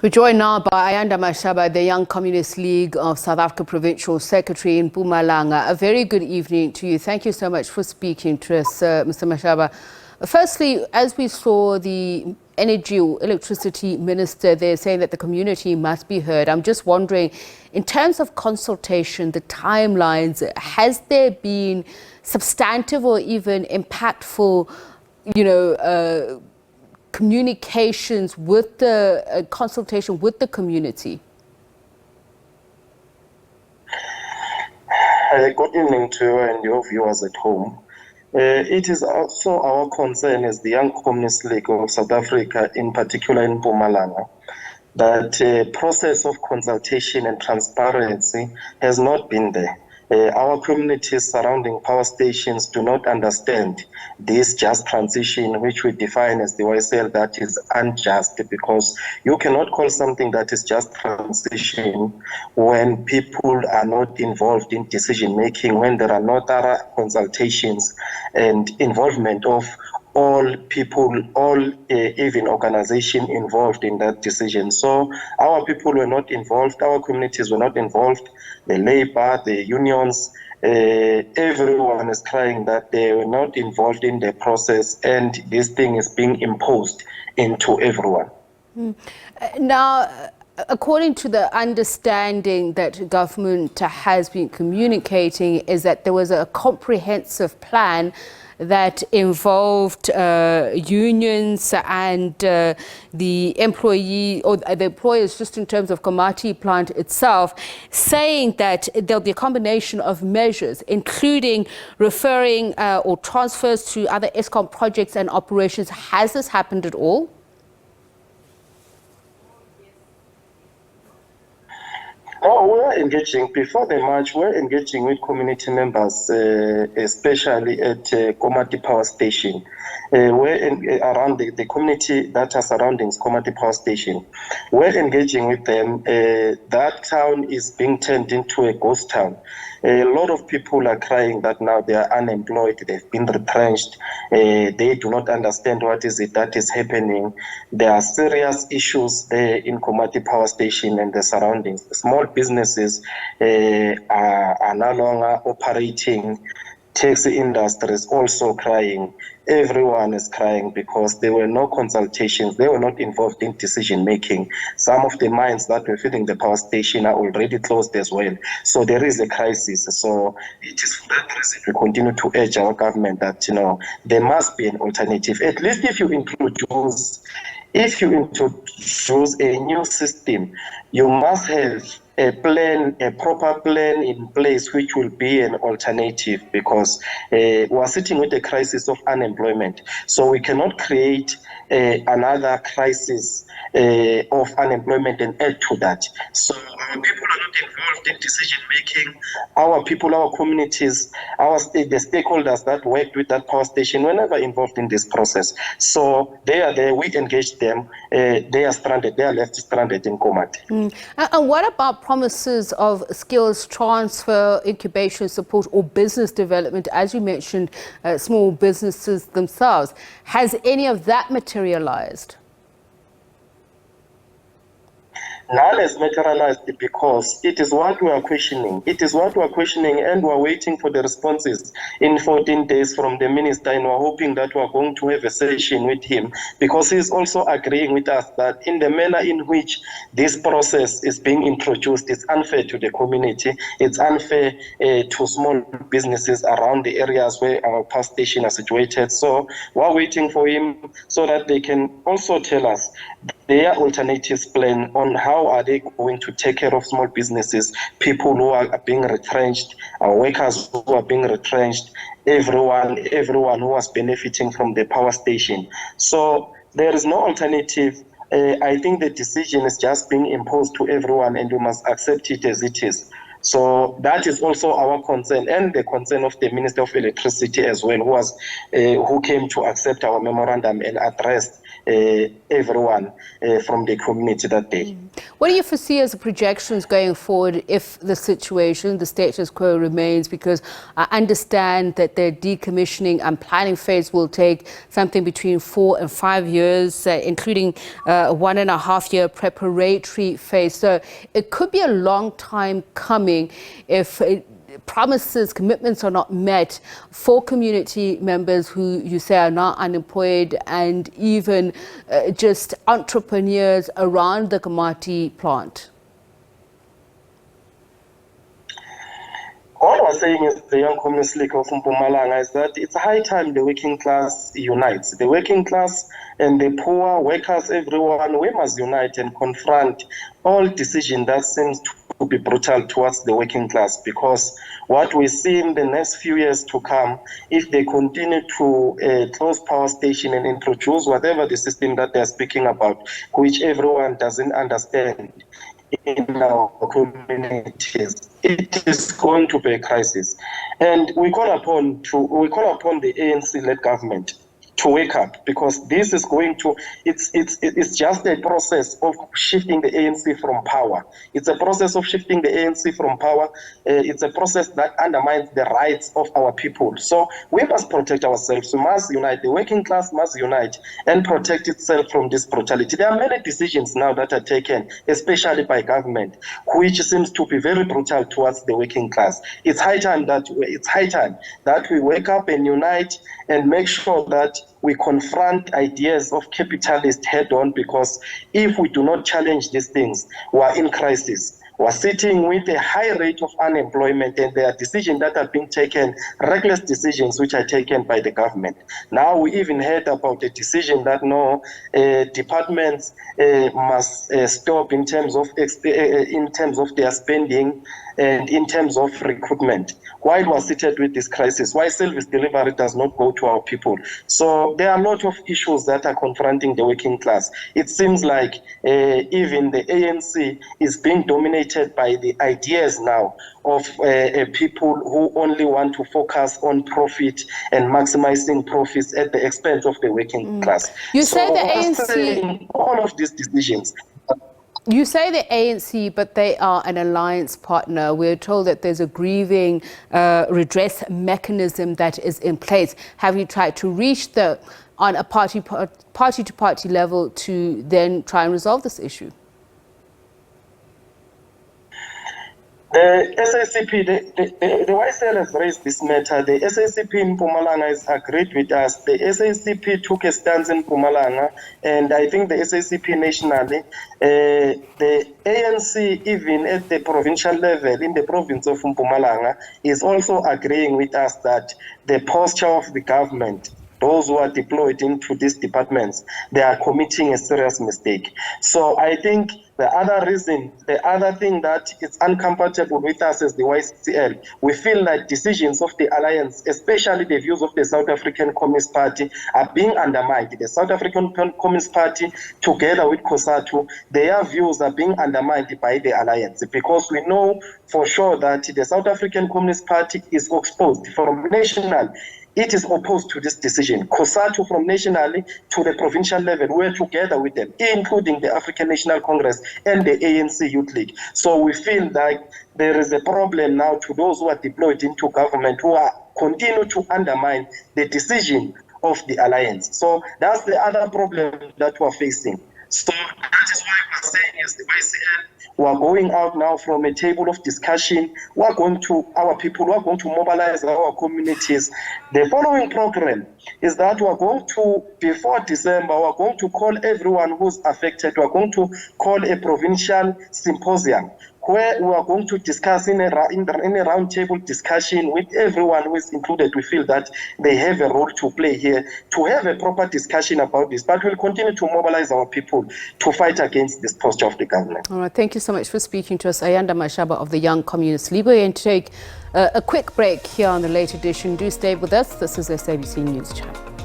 We're joined now by Ayanda Mashaba, the Young Communist League of South Africa Provincial Secretary in Mpumalanga. A very good evening to you. Thank you so much for speaking to us, Mr. Mashaba. Firstly, as we saw the energy or electricity minister there saying that the community must be heard, I'm just wondering, in terms of consultation, the timelines, has there been substantive or even impactful, communications with the consultation with the community? Good evening to you and your viewers at home. It is also our concern as the Young Communist League of South Africa, in particular in Mpumalanga, that process of consultation and transparency has not been there. Our communities surrounding power stations do not understand this just transition, which we define as the YSL, that is unjust, because you cannot call something that is just transition when people are not involved in decision making, when there are no thorough consultations and involvement of all people, even organization involved in that decision. So our people were not involved, our communities were not involved, the labor, the unions, everyone is crying that they were not involved in the process, and this thing is being imposed into everyone. Now, according to the understanding that government has been communicating, is that there was a comprehensive plan that involved unions and the employee or the employers, just in terms of Komati plant itself, saying that there'll be a combination of measures, including referring or transfers to other ESCOM projects and operations. Has this happened at all? Oh, we're engaging, before the march, we're engaging with community members, especially at Komati Power Station. Around the community that are surrounding Komati Power Station. We're engaging with them. That town is being turned into a ghost town. A lot of people are crying that now they are unemployed, they've been retrenched, they do not understand what is it that is happening. There are serious issues there in Komati Power Station and the surroundings. The small businesses are no longer operating. Taxi industry is also crying. Everyone is crying because there were no consultations. They were not involved in decision making. Some of the mines that were feeding the power station are already closed as well. So there is a crisis. So it is for that reason we continue to urge our government that there must be an alternative. At least if you introduce a new system, you must have a proper plan in place which will be an alternative, because we are sitting with a crisis of unemployment. So we cannot create another crisis of unemployment and add to that. So our people are not involved in decision making. Our people, our communities, the stakeholders that worked with that power station were never involved in this process. So they are there, we engage them, they are stranded, they are left stranded in Komati. And what about promises of skills transfer, incubation support or business development, as you mentioned, small businesses themselves? Has any of that materialized? None has materialized because it is what we are questioning. It is what we are questioning, and we are waiting for the responses in 14 days from the minister, and we are hoping that we are going to have a session with him, because he is also agreeing with us that in the manner in which this process is being introduced, it's unfair to the community, it's unfair to small businesses around the areas where our power station are situated. So we are waiting for him so that they can also tell us their alternatives plan on how are they going to take care of small businesses, people who are being retrenched, our workers who are being retrenched, everyone who was benefiting from the power station. So there is no alternative. I think the decision is just being imposed to everyone, and we must accept it as it is. So that is also our concern, and the concern of the Minister of Electricity as well, who came to accept our memorandum and addressed everyone from the community that day. What do you foresee as the projections going forward if the situation, the status quo remains? Because I understand that the decommissioning and planning phase will take something between 4 and 5 years, including a 1.5-year preparatory phase. So it could be a long time coming if promises, commitments are not met for community members who you say are now unemployed, and even just entrepreneurs around the Komati plant. All I was saying is the Young Communist League of Mpumalanga is that it's high time the working class unites. The working class and the poor workers, everyone, we must unite and confront all decisions that seems to be brutal towards the working class, because what we see in the next few years to come, if they continue to close power station and introduce whatever the system that they're speaking about, which everyone doesn't understand in our communities, it is going to be a crisis. And we call upon the ANC-led government to wake up, because this is going to, it's just a process of shifting the ANC from power. It's a process of shifting the ANC from power. It's a process that undermines the rights of our people. So we must protect ourselves. We must unite. The working class must unite and protect itself from this brutality. There are many decisions now that are taken, especially by government, which seems to be very brutal towards the working class. It's high time that we wake up and unite and make sure that we confront ideas of capitalists head-on, because if we do not challenge these things, we are in crisis. We are sitting with a high rate of unemployment, and there are decisions that are being taken, reckless decisions which are taken by the government. Now we even heard about the decision that no departments must stop in terms of their spending and in terms of recruitment. While we are seated with this crisis, why service delivery does not go to our people? So there are a lot of issues that are confronting the working class. It seems like even the ANC is being dominated by the ideas now of people who only want to focus on profit and maximizing profits at the expense of the working class. You say the ANC, all of these decisions. You say the ANC, but they are an alliance partner. We're told that there's a grieving redress mechanism that is in place. Have you tried to reach on a party-to-party level to then try and resolve this issue? The SACP, the YCL has raised this matter. The SACP in Mpumalanga has agreed with us. The SACP took a stance in Mpumalanga, and I think the SACP nationally, the ANC, even at the provincial level in the province of Mpumalanga, is also agreeing with us that the posture of the government, those who are deployed into these departments, they are committing a serious mistake. So I think the other thing that is incompatible with us as the YCL, we feel that decisions of the alliance, especially the views of the South African Communist Party, are being undermined. The South African Communist Party, together with COSATU, their views are being undermined by the alliance, because we know for sure that the South African Communist Party is exposed from national. It is opposed to this decision. COSATU from nationally to the provincial level, we're together with them, including the African National Congress and the ANC Youth League. So we feel like there is a problem now to those who are deployed into government, who are continue to undermine the decision of the alliance. So that's the other problem that we're facing. So that is why we're saying, as the YCL, we are going out now from a table of discussion. We are going to our people, we are going to mobilize our communities. The following program is that we are going to, before December, we are going to call everyone who's affected. We are going to call a provincial symposium where we are going to discuss in a roundtable discussion with everyone who is included. We feel that they have a role to play here to have a proper discussion about this. But we'll continue to mobilize our people to fight against this posture of the government. All right, thank you so much for speaking to us. Ayanda Mashaba of the Young Communist League. We're going to take a quick break here on the Late Edition. Do stay with us. This is SABC News Channel.